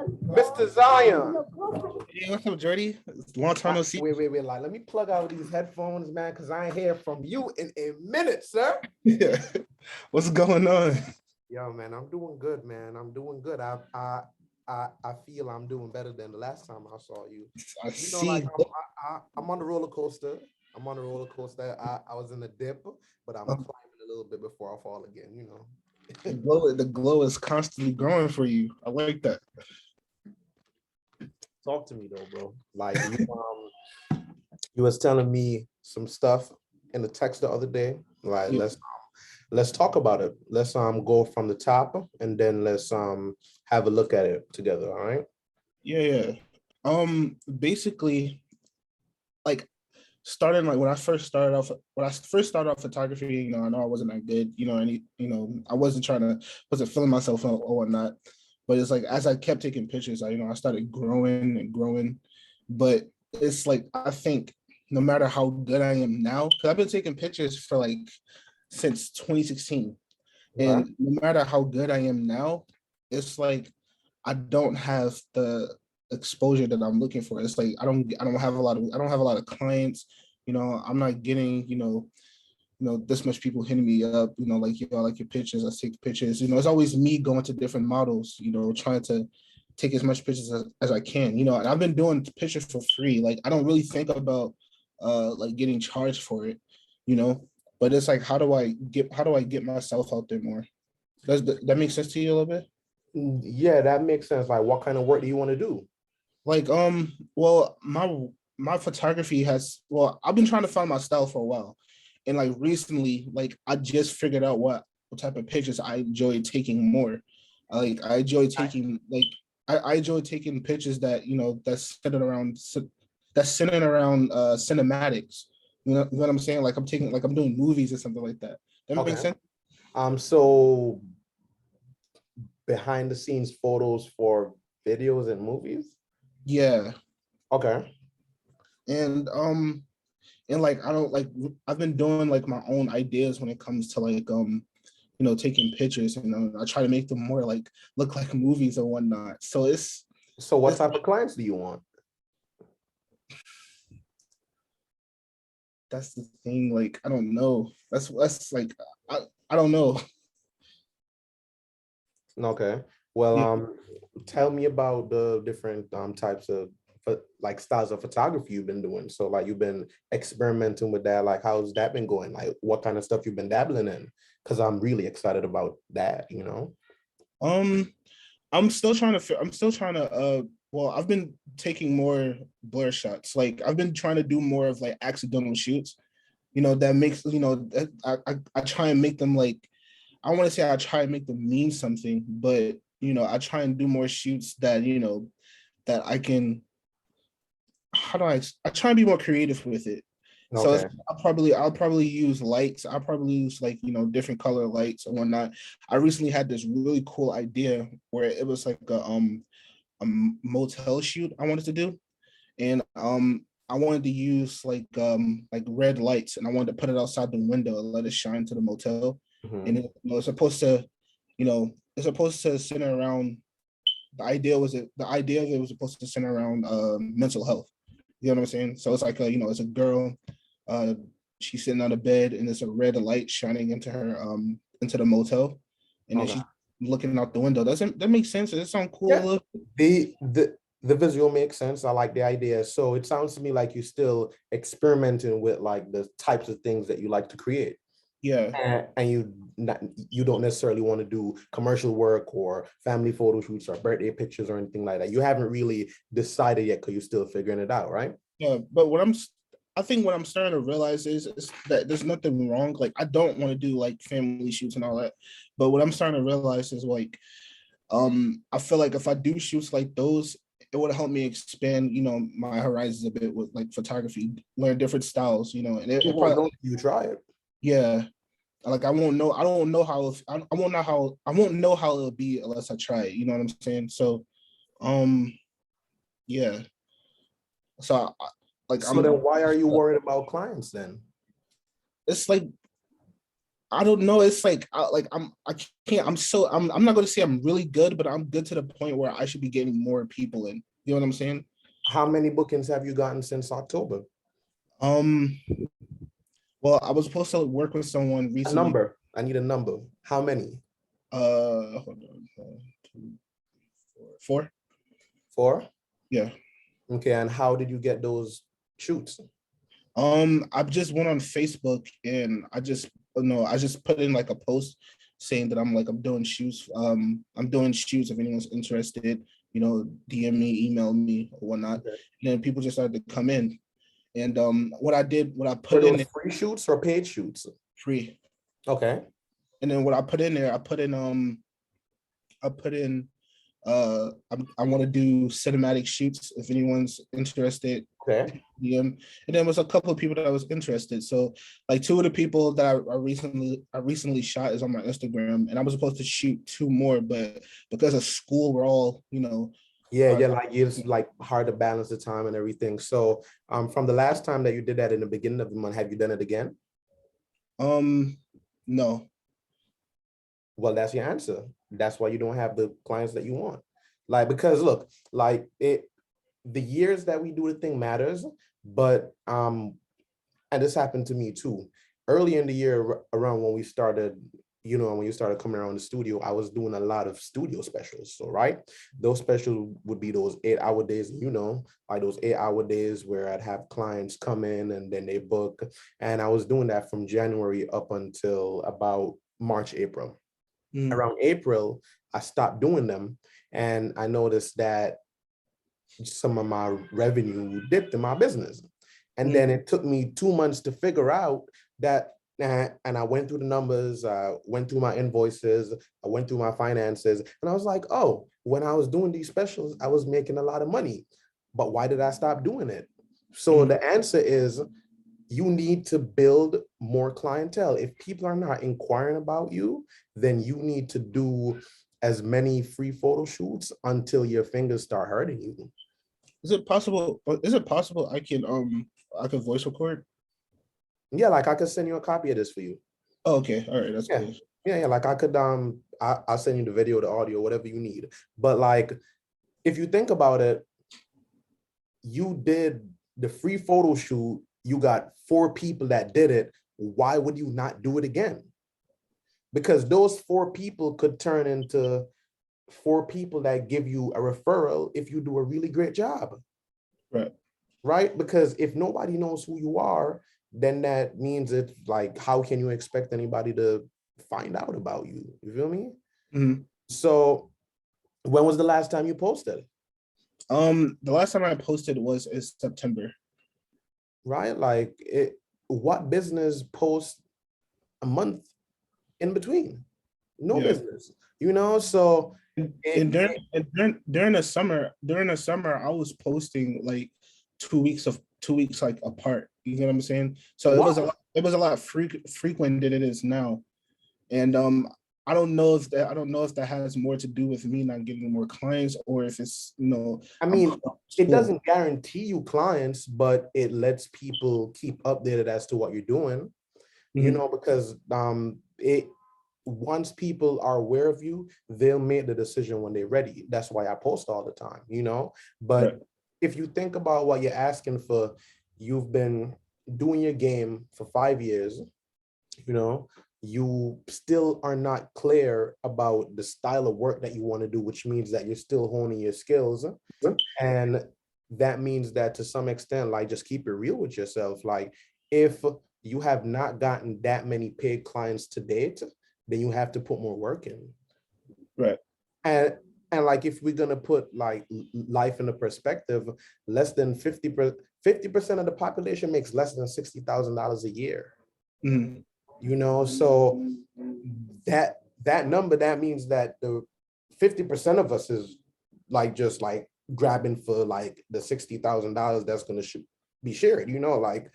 Mr. Zion. Hey, what's up, Jordy? It's long time no see. Wait. Like, let me plug out these headphones, man, because I ain't hear from you in a minute, sir. Yeah. What's going on? Yo, man, I'm doing good, man. I'm doing good. I feel I'm doing better than the last time I saw you. I You know, see like I'm on the roller coaster. I'm on the roller coaster. I was in a dip, but I'm climbing a little bit before I fall again, you know. the glow is constantly growing for you. I like that. Talk to me though, bro. Like you was telling me some stuff in the text the other day. Like Yeah. let's talk about it. Let's go from the top and then let's have a look at it together. All right. Yeah. Basically, like starting like when I first started off photography, I know I wasn't that good, I wasn't feeling myself or whatnot. But it's like as I kept taking pictures, I started growing and growing. But it's like I think no matter how good I am now, because I've been taking pictures for like since 2016. Okay. And no matter how good I am now, it's like I don't have the exposure that I'm looking for. It's like I don't have a lot of clients. I'm not getting, this much people hitting me up, like, I like your pictures, I take pictures. It's always me going to different models, trying to take as much pictures as I can, and I've been doing pictures for free. Like, I don't really think about like getting charged for it, you know, but it's like, how do I get myself out there more? Does that make sense to you a little bit? Yeah, that makes sense. Like, what kind of work do you want to do? Like, well, my photography I've been trying to find my style for a while. And like recently, like I just figured out what type of pictures I enjoy taking more. Like I enjoy taking pictures that, that's centered around cinematics. You know what I'm saying? Like I'm doing movies or something like that. That makes Okay. sense? So behind the scenes photos for videos and movies? Yeah. Okay. And like I don't like I've been doing like my own ideas when it comes to like taking pictures, and I try to make them more like look like movies or whatnot. So So what it's type of clients do you want? that's the thing. Like I don't know. That's like I don't know. Okay. Well, Yeah. tell me about the different types of like styles of photography you've been doing. So like you've been experimenting with that. Like how's that been going? Like what kind of stuff you've been dabbling in? Because I'm really excited about that, you know? Um I'm still trying to well, I've been taking more blur shots. Like I've been trying to do more of like accidental shoots. That makes I try and make them like I want to say I try and make them mean something, but I try and do more shoots that that I can. How do I try and be more creative with it. So Okay. I'll probably use lights. I'll probably use like different color lights and whatnot. I recently had this really cool idea where it was like a motel shoot I wanted to do, and I wanted to use like red lights, and I wanted to put it outside the window and let it shine to the motel. And Mhm. it's supposed to, it's supposed to center around. The idea of it was supposed to center around mental health. You know what I'm saying? So it's like it's a girl, uh, she's sitting on a bed, and there's a red light shining into her into the motel, and then Okay. she's looking out the window. Doesn't that make sense? Does it sound Yeah. cool? The visual makes sense. I like the idea. So it sounds to me like you're still experimenting with like the types of things that you like to create. Yeah. And you don't necessarily want to do commercial work or family photo shoots or birthday pictures or anything like that. You haven't really decided yet because you're still figuring it out, right? Yeah, but I think what I'm starting to realize is that there's nothing wrong. Like I don't want to do like family shoots and all that, but what I'm starting to realize is like, I feel like if I do shoots like those, it would help me expand, my horizons a bit with like photography, learn different styles, and it Well, probably, don't you try it? yeah. Like I won't know. I don't know how. I won't know how. I won't know how it'll be unless I try it. You know what I'm saying? So, um, yeah. So, like So then why are you worried about clients then? it's like I don't know. It's like I can't. I'm not going to say I'm really good, but I'm good to the point where I should be getting more people in. You know what I'm saying? How many bookings have you gotten since October? Um. Well, I was supposed to work with someone A recently. number. I need a number. How many? Hold on. 2, 4. Four? Yeah. Okay, and how did you get those shoots? I just went on Facebook and I just put in like a post saying that I'm doing shoots. I'm doing shoots if anyone's interested, DM me, email me or whatnot. Okay. And then people just started to come in. And what I Were put in those it free shoots or paid shoots? free. Okay. And then what I put in there, I put in I want to do cinematic shoots if anyone's interested. Okay. DM. And there was a couple of people that I was interested. So like two of the people that I recently shot is on my Instagram, and I was supposed to shoot two more, but because of school, we're all Yeah, uh, yeah, like it's like hard to balance the time and everything. So from the last time that you did that in the beginning of the month, have you done it again? um no. Well, that's your answer. That's why you don't have the clients that you want. Like, because look, like the years that we do the thing matters, but and this happened to me too. Early in the year, around when we started, when you started coming around the studio, I was doing a lot of studio specials. So, right, those specials would be those 8 hour days, like those 8 hour days where I'd have clients come in and then they book. And I was doing that from January up until about March, April. Mm, Around April, I stopped doing them. And I noticed that some of my revenue dipped in my business. And mm. then it took me 2 months to figure out that, and I went through the numbers, went through my invoices, I went through my finances, and I was like, oh, when I was doing these specials, I was making a lot of money. But why did I stop doing it? So Mm. the answer is you need to build more clientele. If people are not inquiring about you, then you need to do as many free photo shoots until your fingers start hurting you. Is it possible I can voice record? Yeah, like I could send you a copy of this for you. Oh, okay. All right, that's Yeah. cool. Yeah, like I could I'll send you the video, the audio, whatever you need. But like if you think about it, you did the free photo shoot, you got 4 people that did it. Why would you not do it again? Because those 4 people could turn into 4 people that give you a referral if you do a really great job. Right. Right? Because if nobody knows who you are, then that means it's like, how can you expect anybody to find out about you? You feel me? Mhm. So when was the last time you posted? The last time I posted is September. Right? Like what business posts a month in between? No Yeah. business, so it, And during the summer, I was posting like 2 weeks like apart. You know what I'm saying? So it was a wow. lot, it was a lot frequent than it is now. And I don't know if that has more to do with me not getting more clients or if it's I I'm mean, it school. doesn't guarantee you clients, but it lets people keep updated as to what you're doing, Mhm. because it once people are aware of you, they'll make the decision when they're ready. That's why I post all the time. Right. But if you think about what you're asking for, you've been doing your game for 5 years, you know, you still are not clear about the style of work that you want to do, which means that you're still honing your skills. And that means that to some extent, like just keep it real with yourself. Like if you have not gotten that many paid clients to date, then you have to put more work in. Right. And and like if we're gonna put like life in a perspective, less than 50% of the population makes less than $60,000 a year. Mhm. So that number, that means that the 50% of us is like just like grabbing for like the $60,000 that's going to be shared. Like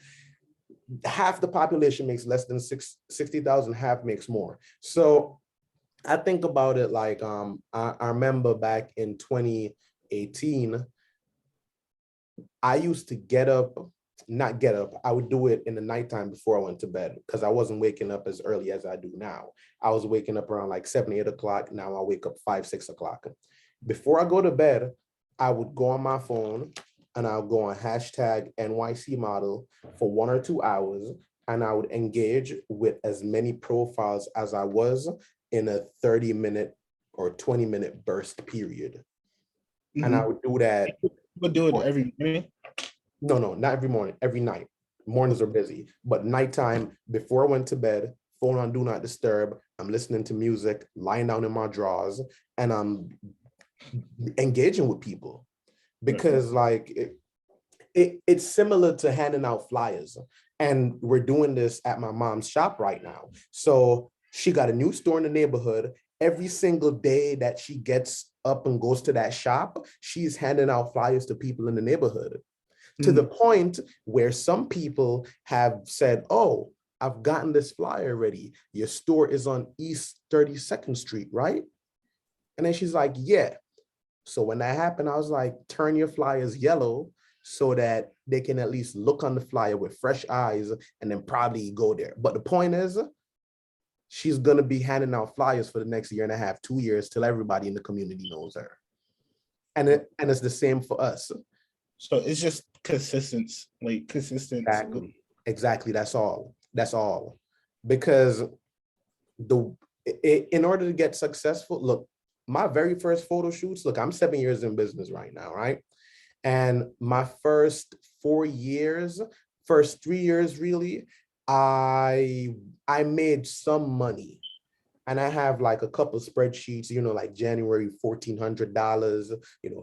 half the population makes less than 60,000, half makes more. So I think about it like I remember back in 2018, I used to get up not get up. I would do it in the nighttime before I went to bed because I wasn't waking up as early as I do now. I was waking up around like 7, 8 o'clock. Now I wake up 5, 6 o'clock. Before I go to bed, I would go on my phone and I'll go on hashtag NYC model for 1 or 2 hours. And I would engage with as many profiles as I was in a 30-minute or 20-minute burst period. And I would do that. But do it every morning? No, not every morning, every night. Mornings are busy, but nighttime, before I went to bed, phone on do not disturb. I'm listening to music, lying down in my drawers, and I'm engaging with people because like it's similar to handing out flyers. And we're doing this at my mom's shop right now. So she got a new store in the neighborhood. Every single day that she gets up and goes to that shop, she's handing out flyers to people in the neighborhood. To the point where some people have said, oh, I've gotten this flyer already. Your store is on East 32nd Street, right? And then she's like, yeah. So when that happened, I was like, turn your flyers yellow so that they can at least look on the flyer with fresh eyes and then probably go there. But the point is, she's going to be handing out flyers for the next 1.5, 2 years till everybody in the community knows her. And it's the same for us. So it's just consistent. Exactly. That's all. Because in order to get successful, look, my very first photo shoots, look, I'm 7 years in business right now, right? And my first 4 years, first 3 years really, I made some money. And I have like a couple spreadsheets, like January, $1,400,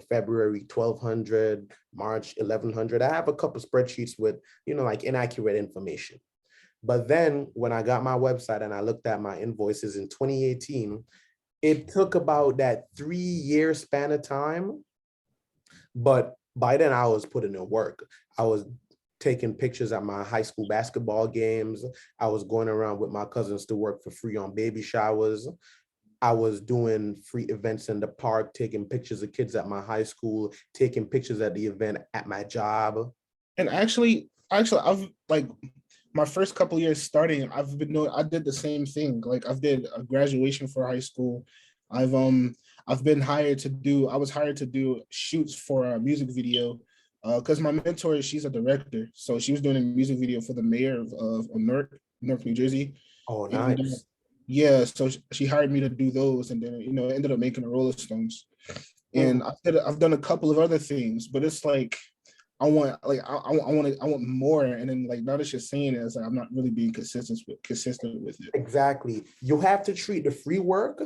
February, $1,200, March, $1,100. I have a couple spreadsheets with, like inaccurate information. But then when I got my website and I looked at my invoices in 2018, it took about that 3-year span of time. But by then I was putting in work. I was taking pictures at my high school basketball games. I was going around with my cousins to work for free on baby showers. I was doing free events in the park, taking pictures of kids at my high school, taking pictures at the event at my job. And actually, I've like my first couple years starting, I did the same thing. Like I did a graduation for high school. I was hired to do shoots for a music video. Because my mentor, she's a director, so she was doing a music video for the mayor of Newark, New Jersey. Oh, nice. And, yeah, so she hired me to do those, and then ended up making the Rolling Stones. And I've done a couple of other things, but it's like I want more. And then like now that you're saying it, it's like I'm not really being consistent with it. Exactly. You have to treat the free work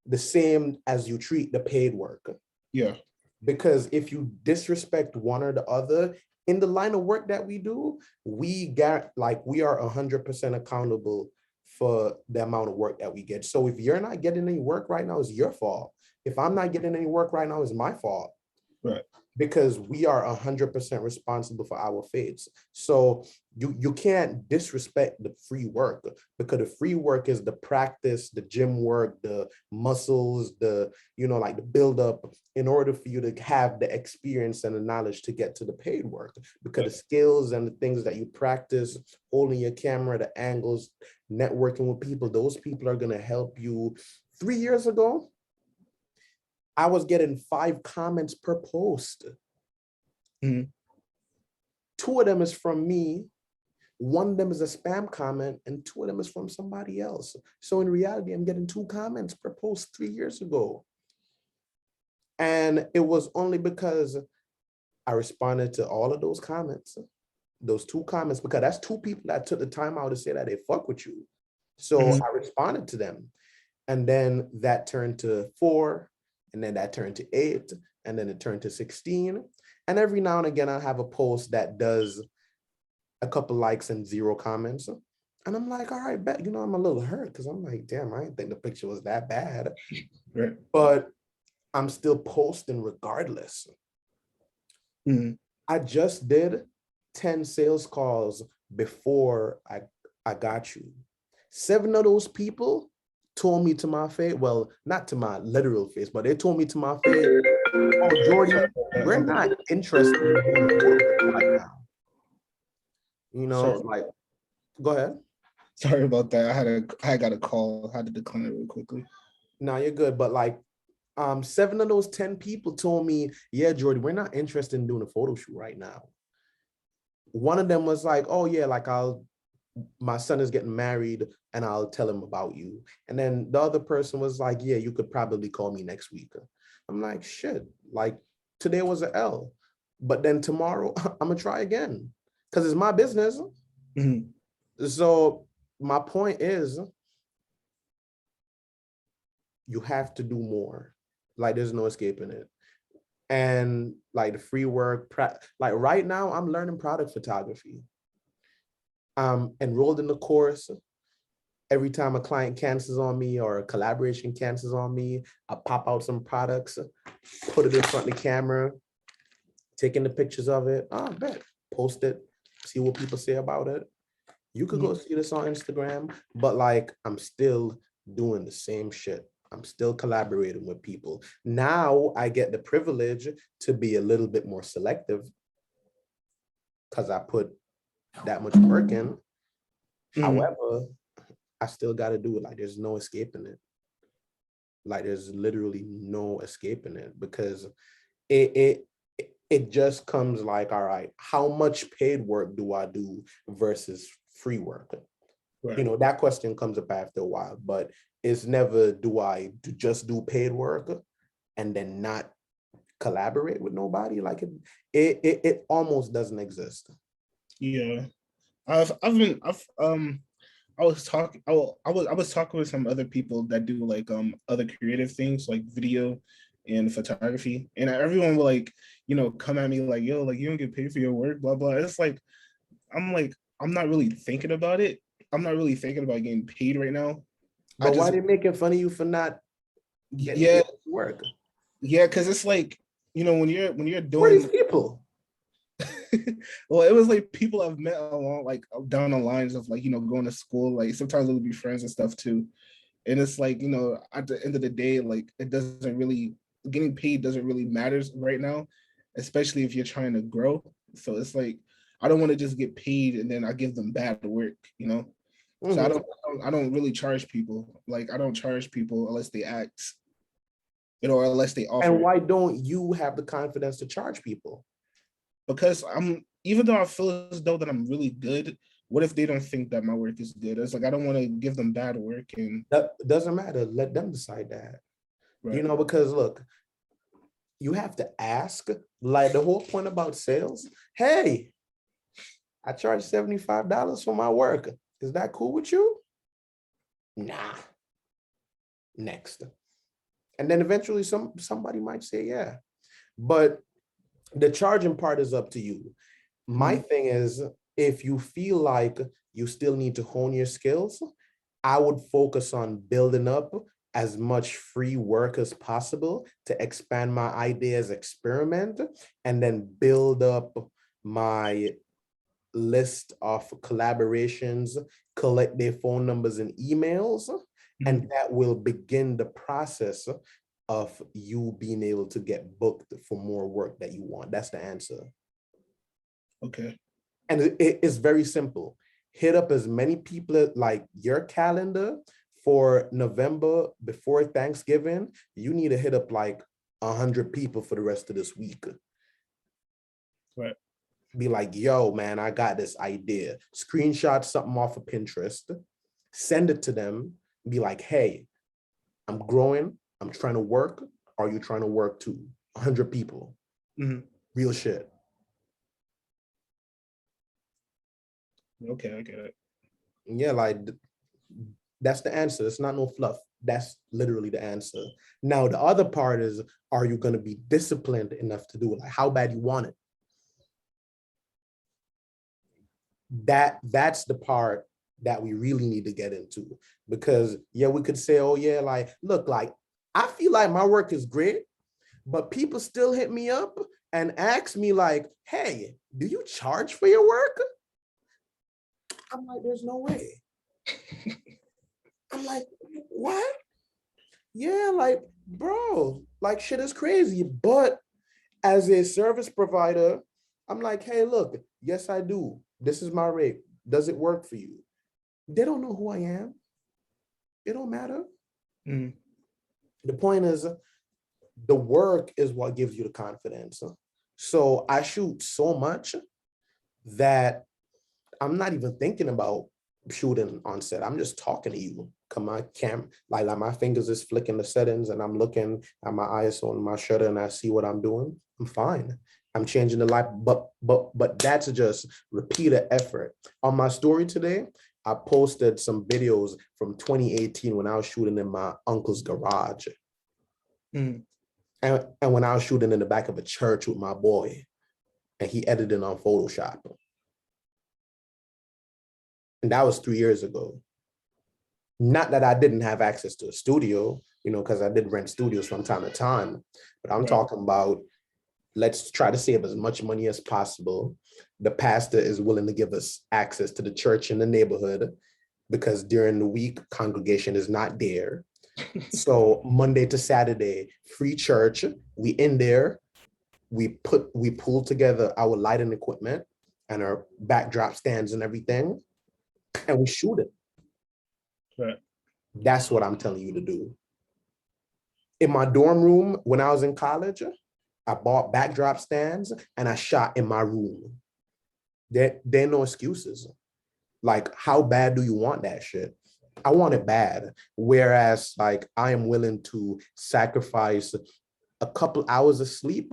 the same as you treat the paid work. Yeah. Because if you disrespect one or the other in the line of work that we do, we are 100% accountable for the amount of work that we get. So if you're not getting any work right now, it's your fault. If I'm not getting any work right now, it's my fault. Right. Because we are 100% responsible for our fates. So you can't disrespect the free work, because the free work is the practice, the gym work, the muscles, like the build up in order for you to have the experience and the knowledge to get to the paid work, because the skills and the things that you practice, holding your camera, the angles, networking with people, those people are going to help you. 3 years ago, I was getting 5 comments per post. 2 of them is from me. 1 of them is a spam comment, and 2 of them is from somebody else. So in reality, I'm getting 2 comments per post 3 years ago. And it was only because I responded to all of those comments, those 2 comments, because that's 2 people that took the time out to say that they fuck with you. So I responded to them. And then that turned to 4. And then that turned to 8, and then it turned to 16. And every now and again, I have a post that does a couple likes and 0 comments. And I'm like, all right, bet, I'm a little hurt because I'm like, damn, I didn't think the picture was that bad. Right. But I'm still posting regardless. I just did 10 sales calls before I got you. 7 of those people told me to my face, well, not to my literal face, but they told me to my face, oh, Jordy, we're not interested in doing right now. You know, Sorry, like, go ahead. sorry about that. I got a call. I had to decline it real quickly. No, you're good. But like, 7 of those 10 people told me, yeah, Jordy, we're not interested in doing a photo shoot right now. One of them was like, oh yeah, like my son is getting married and I'll tell him about you. And then the other person was like, yeah, you could probably call me next week. I'm like, shit, like today was a L. But then tomorrow I'm gonna try again because it's my business. Mhm. So my point is you have to do more. Like there's no escaping it. And like the free work, like right now I'm learning product photography. I'm enrolled in the course. Every time a client cancels on me or a collaboration cancels on me, I pop out some products, put it in front of the camera, taking the pictures of it. Oh, I bet. Post it, see what people say about it. You could go see this on Instagram, but like I'm still doing the same shit. I'm still collaborating with people. Now I get the privilege to be a little bit more selective because I put that much work in. Mhm. However, I still got to do it. Like there's no escaping it. Like there's literally no escaping it because it it it just comes like, all right, how much paid work do I do versus free work? You Right. know, that question comes up after a while, but it's never do I just do paid work and then not collaborate with nobody. Like it almost doesn't exist. Yeah. I've been I was talking I was talking with some other people that do like other creative things like video and photography, and everyone will like, come at me like, yo, like you don't get paid for your work, blah blah. It's like I'm not really thinking about it. I'm not really thinking about getting paid right now. I But why just they making fun of you for not getting yeah, paid for work? yeah, because it's like, when you're Who are these doing people? well, it was like people I've met along like down the lines of like, going to school. Like sometimes it would be friends and stuff too. And it's like, at the end of the day, like it doesn't really getting paid doesn't really matter right now, especially if you're trying to grow. So it's like I don't want to just get paid and then I give them bad work. So I Mhm. don't I don't really charge people. Like I don't charge people unless they ask, or unless they And offer. why don't you have the confidence to charge people? Because I'm even though I feel as though that I'm really good, what if they don't think that my work is good? It's like I don't want to give them bad work and That doesn't matter. Let them decide that. You right. know, because look, you have to ask. Like the whole point about sales, hey, I charge $75 for my work. Is that cool with you? Nah. Next. And then eventually somebody might say, yeah. But the charging part is up to you. My Mhm. thing is, if you feel like you still need to hone your skills, I would focus on building up as much free work as possible to expand my ideas, experiment, and then build up my list of collaborations, collect their phone numbers and emails, and Mhm. that will begin the process of you being able to get booked for more work that you want. That's the answer. Okay. And it's very simple. Hit up as many people like your calendar for November before Thanksgiving. You need to hit up like 100 people for the rest of this week. Right. Be like, yo, man, I got this idea. Screenshot something off of Pinterest, send it to them, be like, hey, I'm growing, I'm trying to work. Are you trying to work too? 100 people, Mhm. real shit. Okay, I get it. Yeah, like that's the answer. It's not no fluff. That's literally the answer. Now, the other part is, are you going to be disciplined enough to do it? Like how bad you want it? That's the part that we really need to get into, because yeah, we could say, oh yeah, like look, like I feel like my work is great, but people still hit me up and ask me like, hey, do you charge for your work? I'm like, there's no way. I'm like, what? Yeah, like bro, like shit is crazy. But as a service provider, I'm like, hey, look, yes, I do. This is my rate. Does it work for you? They don't know who I am. It don't matter. Mm. The point is, the work is what gives you the confidence. So I shoot so much that I'm not even thinking about shooting on set. I'm just talking to you. Come on, cam, like my fingers is flicking the settings and I'm looking at my ISO on my shutter and I see what I'm doing. I'm fine. I'm changing the light, but that's just repeated effort. On my story today, I posted some videos from 2018 when I was shooting in my uncle's garage. Mm. And when I was shooting in the back of a church with my boy, and he edited on Photoshop. And that was 3 years ago. Not that I didn't have access to a studio, because I did rent studios from time to time, but I'm talking about, let's try to save as much money as possible. The pastor is willing to give us access to the church in the neighborhood because during the week, congregation is not there. So Monday to Saturday, free church, we in there, we pull together our lighting equipment and our backdrop stands and everything, and we shoot it. Right. That's what I'm telling you to do. In my dorm room, when I was in college, I bought backdrop stands and I shot in my room. There are no excuses. Like, how bad do you want that shit? I want it bad. Whereas, like, I am willing to sacrifice a couple hours of sleep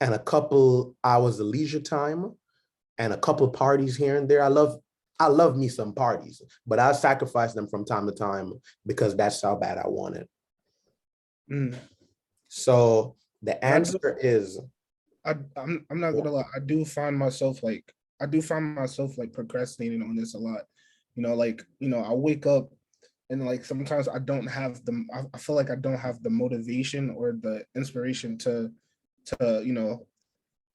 and a couple hours of leisure time and a couple parties here and there. I love me some parties, but I sacrifice them from time to time because that's how bad I want it. Mm. So the answer is, I'm not gonna lie. I do find myself like procrastinating on this a lot. I wake up and like sometimes I don't have I feel like I don't have the motivation or the inspiration to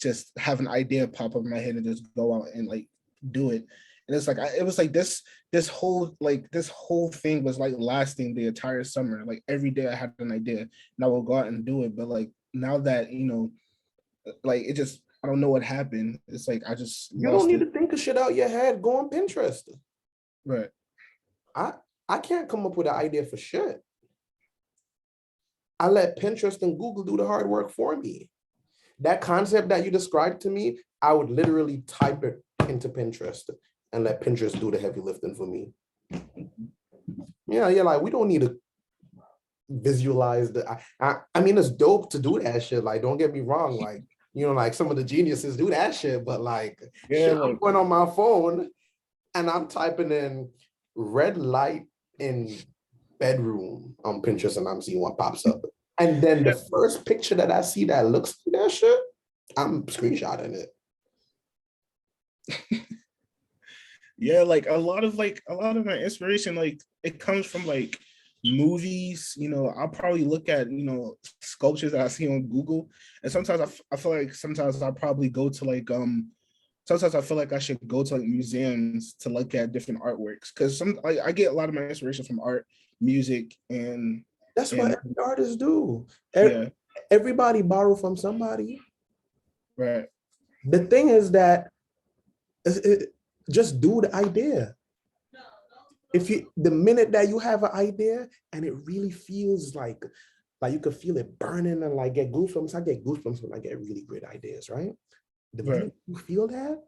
just have an idea pop up in my head and just go out and like do it. And it's like it was like this whole thing was like lasting the entire summer. Like every day I had an idea and I will go out and do it. But like now that like it just, I don't know what happened. It's like I just you don't lost need it. to think of shit out your head. Go on Pinterest. Right. I can't come up with an idea for shit. I let Pinterest and Google do the hard work for me. That concept that you described to me, I would literally type it into Pinterest and let Pinterest do the heavy lifting for me. Yeah, like we don't need to visualize I mean, it's dope to do that shit. Like, don't get me wrong. Like, like some of the geniuses do that shit, but like, Yeah, I'm going on my phone and I'm typing in red light in bedroom on Pinterest and I'm seeing what pops up. And then the first picture that I see that looks like that shit, I'm screenshotting it. Yeah, like a lot of my inspiration, like it comes from like movies. I'll probably look at sculptures that I see on Google, and sometimes I feel like sometimes I probably go to like sometimes I feel like I should go to like museums to look at different artworks because I get a lot of my inspiration from art, music, and that's what every artist do. Yeah, everybody borrow from somebody. Right. The thing is that just do the idea. If the minute that you have an idea and it really feels like you could feel it burning and like get goosebumps. I get goosebumps when I get really great ideas, right? The minute you feel that,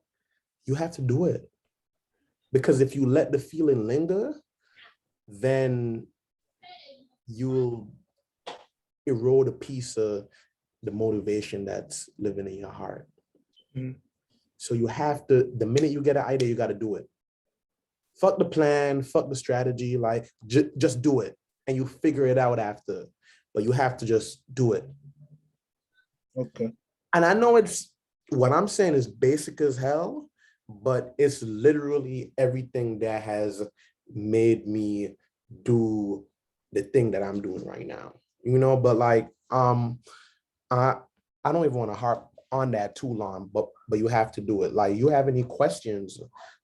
you have to do it. Because if you let the feeling linger, then you'll erode a piece of the motivation that's living in your heart. Mm. So you have to, the minute you get an idea, you got to do it. Fuck the plan, fuck the strategy, like just do it and you figure it out after, but you have to just do it. Okay. And I know what I'm saying is basic as hell, but it's literally everything that has made me do the thing that I'm doing right now, but like, I don't even want to harp on that too long, but you have to do it. Like, you have any questions,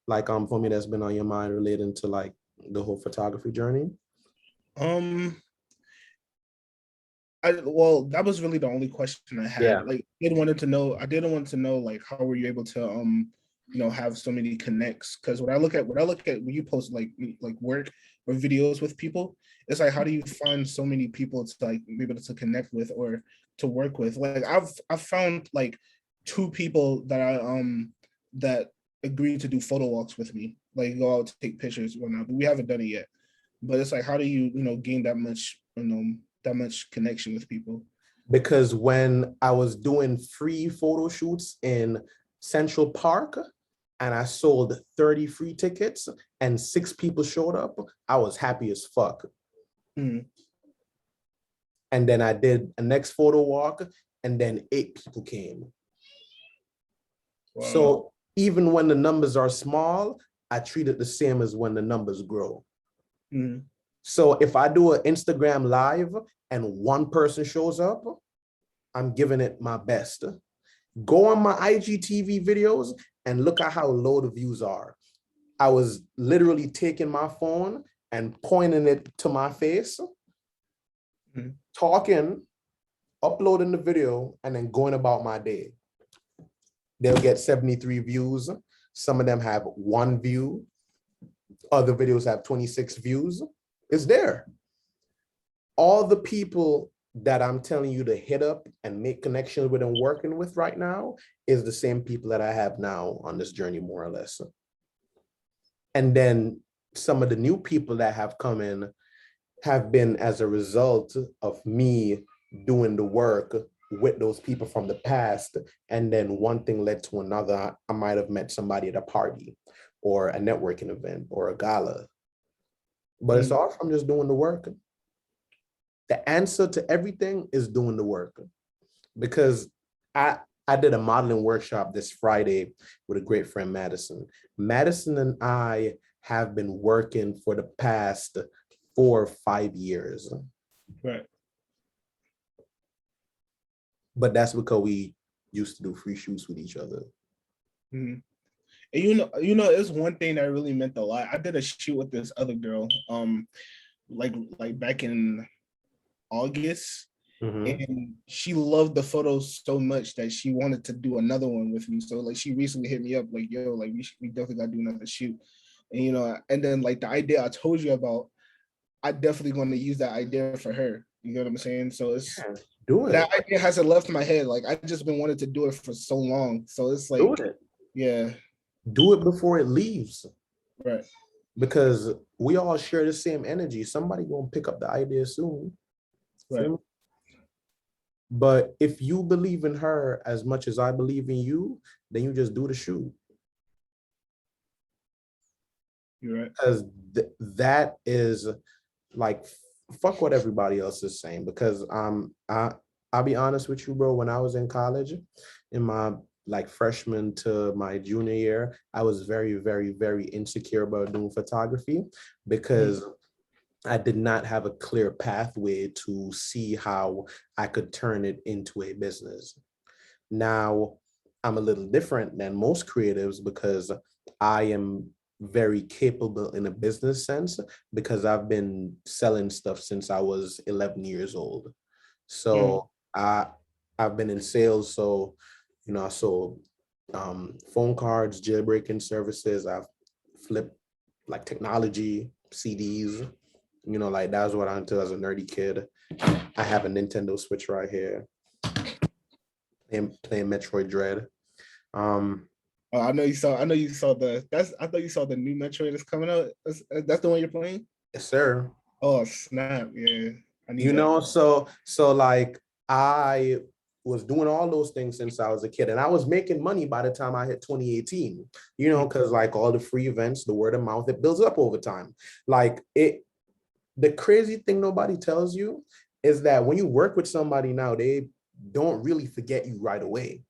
like, for me that's been on your mind relating to like the whole photography journey? well, that was really the only question I Yeah. had. Like, I didn't want to know like how were you able to have so many connects? Because when I look at when you post like work or videos with people, it's like how do you find so many people to like be able to connect with or to work with? Like I've found like two people that I that agreed to do photo walks with me, like go out to take pictures and whatnot, but we haven't done it yet. But it's like how do you gain that much that much connection with people? Because when I was doing free photo shoots in Central Park and I sold 30 free tickets and 6 people showed up, I was happy as fuck. Mm. And then I did a next photo walk and then 8 people came. Wow. So even when the numbers are small, I treat it the same as when the numbers grow. Mm. So if I do an Instagram live and 1 person shows up, I'm giving it my best. Go on my IGTV videos and look at how low the views are. I was literally taking my phone and pointing it to my face, talking, uploading the video, and then going about my day. They'll get 73 views. Some of them have 1 view. Other videos have 26 views. It's there. All the people that I'm telling you to hit up and make connections with and working with right now is the same people that I have now on this journey, more or less. And then some of the new people that have come in have been as a result of me doing the work with those people from the past. And then one thing led to another. I might have met somebody at a party or a networking event or a gala. But it's all from just doing the work. The answer to everything is doing the work. Because I did a modeling workshop this Friday with a great friend, Madison. Madison and I have been working for the past 4 or 5 years. Right. But that's because we used to do free shoots with each other. Mm-hmm. And it's one thing that really meant a lot. I did a shoot with this other girl, like back in August. Mm-hmm. And she loved the photos so much that she wanted to do another one with me. So like she recently hit me up like, yo, like we definitely gotta do another shoot. And and then like the idea I told you about, I definitely going to use that idea for her. You know what I'm saying? So it's do it. That idea hasn't left my head. Like I just been wanting to do it for so long. So it's like, do it. Yeah. Do it before it leaves. Right. Because we all share the same energy. Somebody gonna pick up the idea soon. Right. But if you believe in her as much as I believe in you, then you just do the shoot. You're right. Because that is like, fuck what everybody else is saying. Because I'll be honest with you, bro. When I was in college, in my like freshman to my junior year, I was very, very, very insecure about doing photography because I did not have a clear pathway to see how I could turn it into a business. Now, I'm a little different than most creatives because I am very capable in a business sense because I've been selling stuff since I was 11 years old. So I've been in sales. So, I sold phone cards, jailbreaking services. I've flipped like technology, CDs, like that was what I'm into as a nerdy kid. I have a Nintendo Switch right here. Playing Metroid Dread. I know you saw I thought you saw the new Metroid that's coming out. That's the one you're playing? Yes, sir. Oh snap. Yeah. I need so like I was doing all those things since I was a kid, and I was making money by the time I hit 2018, because like all the free events, the word of mouth, it builds up over time. Like the crazy thing nobody tells you is that when you work with somebody now, they don't really forget you right away.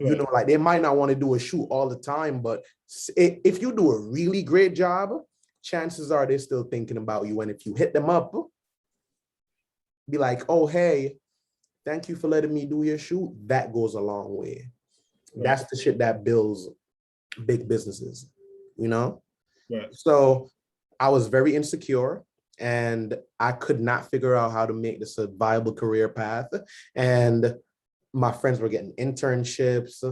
Right. Like they might not want to do a shoot all the time, but if you do a really great job, chances are they're still thinking about you. And if you hit them up, be like, oh, hey, thank you for letting me do your shoot. That goes a long way. Right. That's the shit that builds big businesses, Right. So I was very insecure. and I could not figure out how to make this a viable career path. And my friends were getting internships,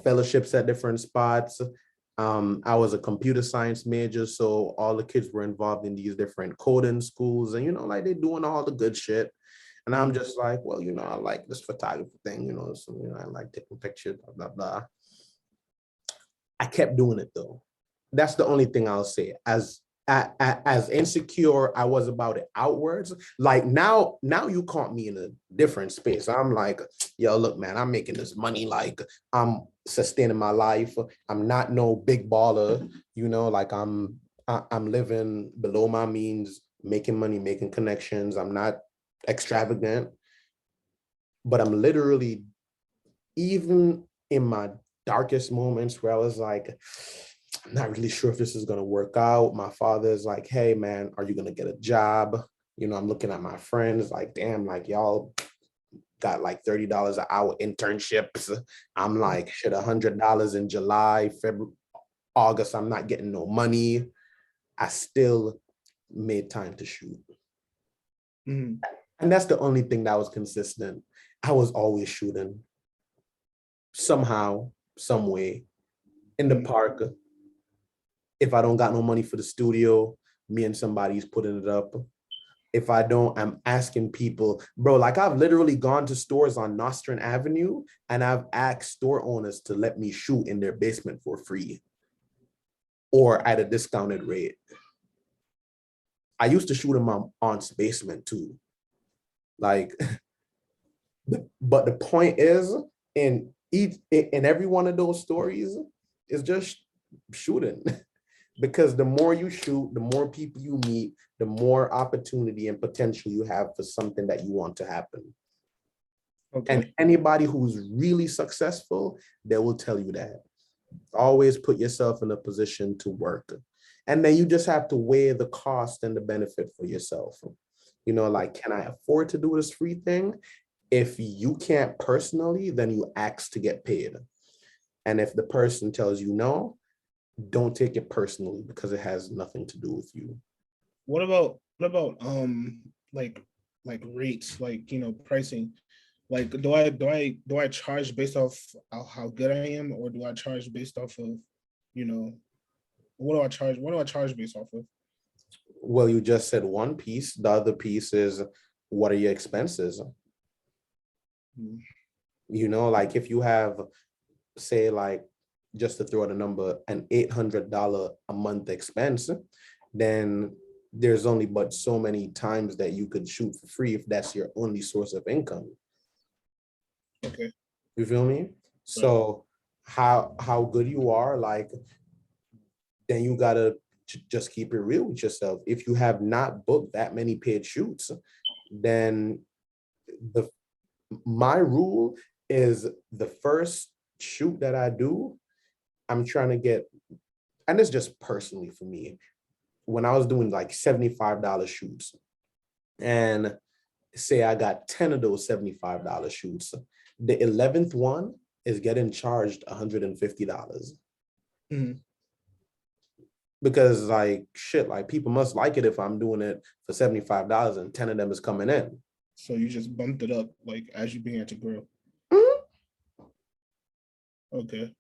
fellowships at different spots. I was a computer science major, so all the kids were involved in these different coding schools, and like they're doing all the good shit. And I'm just like, well, I like this photography thing, so I like taking pictures, blah blah blah. I kept doing it though. That's the only thing I'll say. As insecure I was about it outwards, like now you caught me in a different space. I'm like, yo, look, man, I'm making this money, like I'm sustaining my life. I'm not no big baller, like I'm living below my means, making money, making connections. I'm not extravagant, but I'm literally, even in my darkest moments where I was like, I'm not really sure if this is going to work out. My father's like, hey, man, are you going to get a job? I'm looking at my friends like, damn, like y'all got like $30 an hour internships. I'm like, shit, $100 in July, February, August. I'm not getting no money. I still made time to shoot. Mm-hmm. And that's the only thing that was consistent. I was always shooting somehow, some way, in the park. If I don't got no money for the studio, me and somebody's putting it up. If I don't, I'm asking people, bro, like I've literally gone to stores on Nostrand Avenue and I've asked store owners to let me shoot in their basement for free or at a discounted rate. I used to shoot in my aunt's basement too. Like, but the point is, in every one of those stories, is just shooting. Because the more you shoot, the more people you meet, the more opportunity and potential you have for something that you want to happen. Okay. And anybody who's really successful, they will tell you that. Always put yourself in a position to work. And then you just have to weigh the cost and the benefit for yourself. Like, can I afford to do this free thing? If you can't personally, then you ask to get paid. And if the person tells you no, don't take it personally because it has nothing to do with you. What about like rates, like pricing? Like do I charge based off how good I am, or do I charge based off of what do I charge based off of? Well, you just said one piece. The other piece is, what are your expenses? Like if you have, say, like, just to throw out a number, an $800 a month expense, then there's only but so many times that you could shoot for free if that's your only source of income. Okay. You feel me? So how good you are, like, then you gotta just keep it real with yourself. If you have not booked that many paid shoots, then my rule is the first shoot that I do, I'm trying to get, and it's just personally for me, when I was doing like $75 shoots, and say I got 10 of those $75 shoots, the 11th one is getting charged $150. Mm-hmm. Because like, shit, like people must like it if I'm doing it for $75 and 10 of them is coming in. So you just bumped it up like as you began to grow. Mm-hmm. Okay.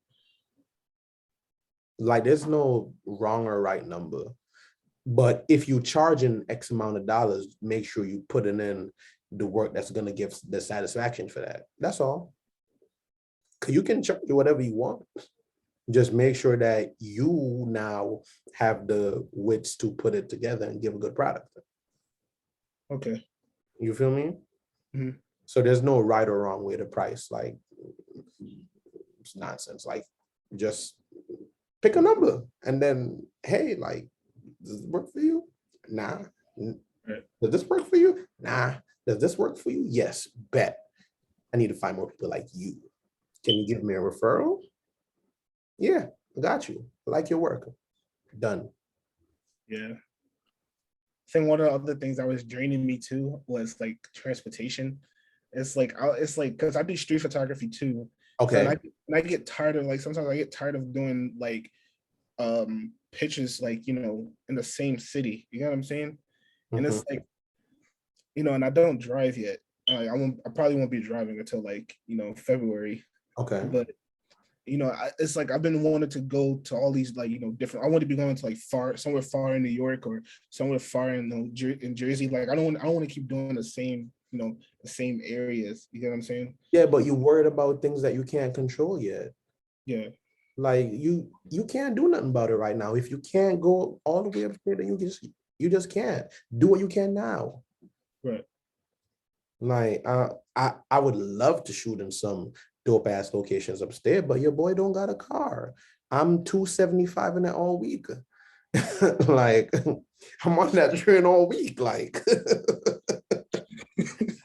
Like there's no wrong or right number. But if you charge an X amount of dollars, make sure you put it in the work that's going to give the satisfaction for that. That's all. Because you can charge whatever you want. Just make sure that you now have the wits to put it together and give a good product. Okay. You feel me? Mm-hmm. So there's no right or wrong way to price. Like, it's nonsense. Like, just pick a number and then, hey, like, does this work for you? Nah. Right. Does this work for you? Nah. Does this work for you? Yes. Bet. I need to find more people like you. Can you give me a referral? Yeah, I got you. I like your work. Done. Yeah. I think one of the other things that was draining me too was like transportation. It's like because I do street photography too. Okay. So and I get tired of, like, sometimes I get tired of doing like pictures, like, in the same city. You know what I'm saying? And Mhm. it's like, and I don't drive yet. I probably won't be driving until like, February. Okay. But it's like I've been wanting to go to all these like different. I want to be going to like somewhere far in New York or somewhere far in in Jersey. Like I don't want to keep doing the same areas. You get what I'm saying? Yeah, but you worried about things that you can't control yet. Yeah, Like you can't do nothing about it right now. If you can't go all the way up there, then you just can't. Do what you can now. right. Like I would love to shoot in some dope ass locations upstairs, but your boy don't got a car. I'm 275 in it all week. Like I'm on that train all week. Like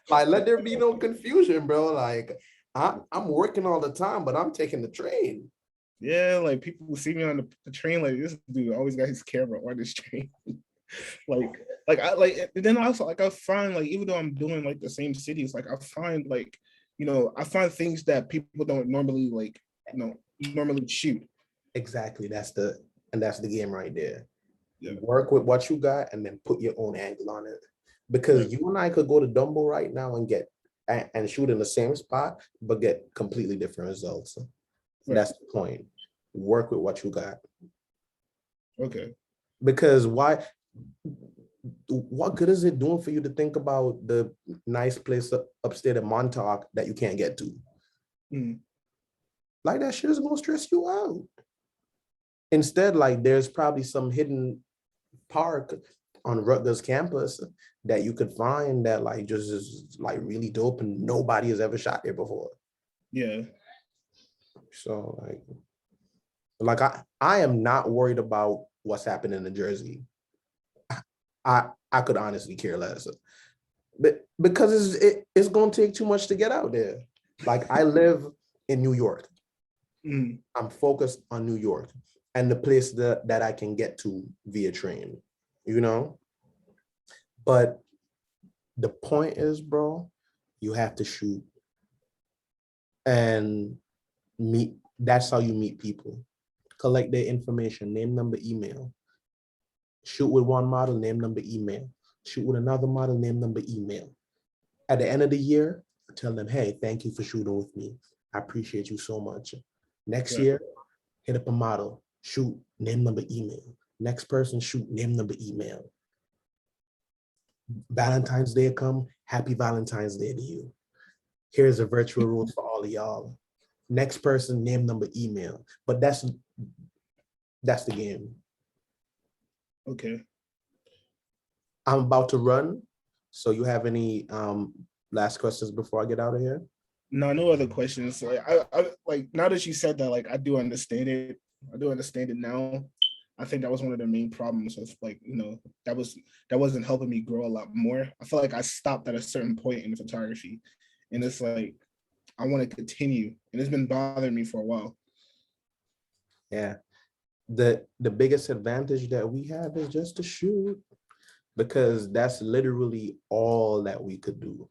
like let there be no confusion, bro. Like I'm working all the time, but I'm taking the train. Yeah, like people see me on the train, like this dude always got his camera on this train. like I like and then also like I find like even though I'm doing like the same cities, like I find like, I find things that people don't normally like, normally shoot. Exactly. That's the game right there. Yeah. Work with what you got and then put your own angle on it. Right. Because you and I could go to Dumbo right now and get and shoot in the same spot, but get completely different results. Right. That's the point. Work with what you got. Okay. Because what good is it doing for you to think about the nice place upstate at Montauk that you can't get to? Mm. Like that shit is gonna stress you out. Instead, like there's probably some hidden park on Rutgers campus that you could find that like just is like really dope and nobody has ever shot there before. Yeah. So like I am not worried about what's happening in Jersey. I could honestly care less. But because it's gonna take too much to get out there. Like I live in New York. Mm. I'm focused on New York and the place that I can get to via train, you know? But the point is, bro, you have to shoot and meet. That's how you meet people. Collect their information, name, number, email. Shoot with one model, name, number, email. Shoot with another model, name, number, email. At the end of the year, tell them, hey, thank you for shooting with me. I appreciate you so much. Next Right. year, hit up a model, shoot, name, number, email. Next person, shoot, name, number, email. Valentine's Day come, happy Valentine's Day to you. Here's a virtual rose for all of y'all. Next person, name, number, email. But that's the game. Okay. I'm about to run. So you have any last questions before I get out of here? No, no other questions. Like I like now that you said that, like I do understand it. I do understand it now. I think that was one of the main problems with like, that wasn't helping me grow a lot more. I feel like I stopped at a certain point in photography. And it's like I want to continue. And it's been bothering me for a while. Yeah. The biggest advantage that we have is just to shoot, because that's literally all that we could do.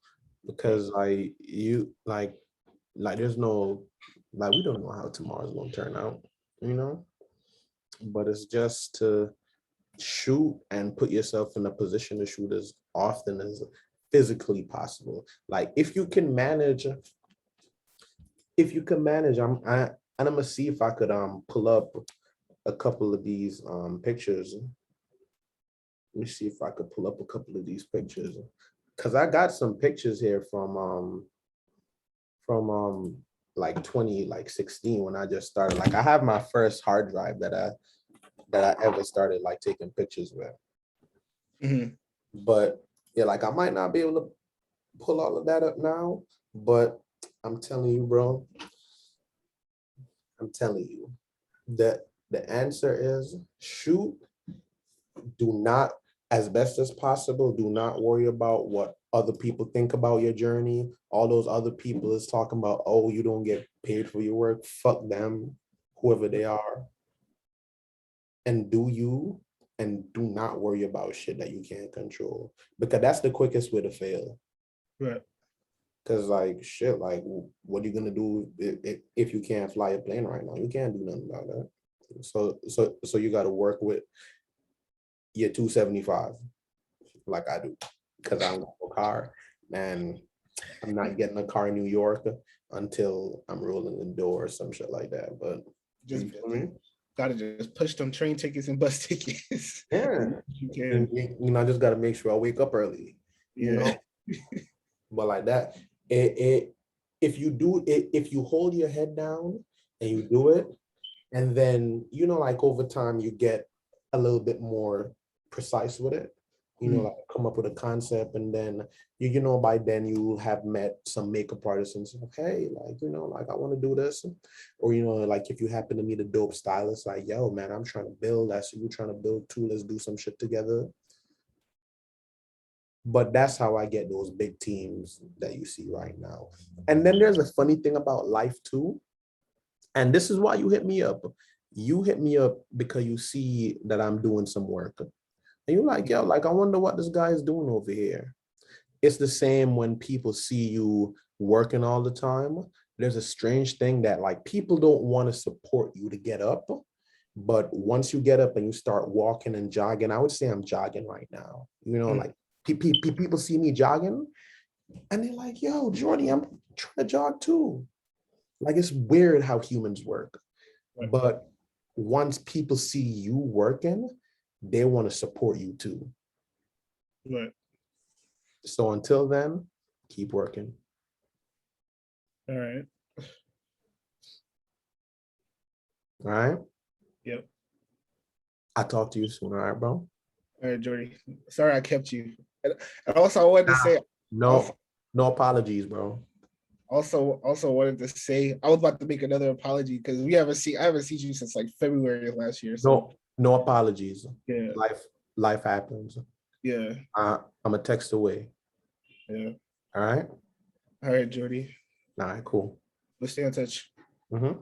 Because like there's no, like we don't know how tomorrow's gonna turn out, you know? But it's just to shoot and put yourself in a position to shoot as often as physically possible. Like if you can manage, and I'm gonna see if I could pull up a couple of these pictures. Let me see if I could pull up a couple of these pictures, because I got some pictures here from like 2016 when I just started. Like I have my first hard drive that I ever started like taking pictures with. Mm-hmm. But yeah, like I might not be able to pull all of that up now, but I'm telling you, bro, I'm telling you that the answer is shoot. Do not, as best as possible, do not worry about what other people think about your journey. All those other people is talking about, oh, you don't get paid for your work. Fuck them, whoever they are. And do you, and do not worry about shit that you can't control, because that's the quickest way to fail. Right. Because like shit, like what are you gonna do if you can't fly a plane right now? You can't do nothing about that. So you got to work with your 275. like I do, because I don't have a car, and I'm not getting a car in New York until I'm rolling the door or some shit like that. But Just you feel me? gotta just push them train tickets and bus tickets. Yeah. You And, can. I just got to make sure I wake up early, you Yeah. know. But like that, it if you do it, if you hold your head down and you do it, and then like over time you get a little bit more precise with it, like come up with a concept, and then by then you have met some makeup artists and say, hey, like like I want to do this, or like if you happen to meet a dope stylist, like, yo man, I'm trying to build that, so you trying to build too, let's do some shit together. But that's how I get those big teams that you see right now. And then there's a funny thing about life too. And this is why you hit me up. You hit me up because you see that I'm doing some work. And you're like, yo, like, I wonder what this guy is doing over here. It's the same when people see you working all the time. There's a strange thing that like people don't want to support you to get up. But once you get up and you start walking and jogging, I would say I'm jogging right now. Like people see me jogging and they're like, yo, Jordy, I'm trying to jog too. Like, it's weird how humans work. Right. But once people see you working, they want to support you too. Right. So until then, keep working. All right. All right. Yep. I'll talk to you soon. All right, bro. All right, Jordy. Sorry I kept you. And also I wanted to say No apologies, bro. Also wanted to say I was about to make another apology because I haven't seen you since like February of last year. So No apologies. yeah. Life happens. Yeah. I'm a text away. Yeah. All right. All right, Jordy. All right, cool. Let's stay in touch. Mm-hmm.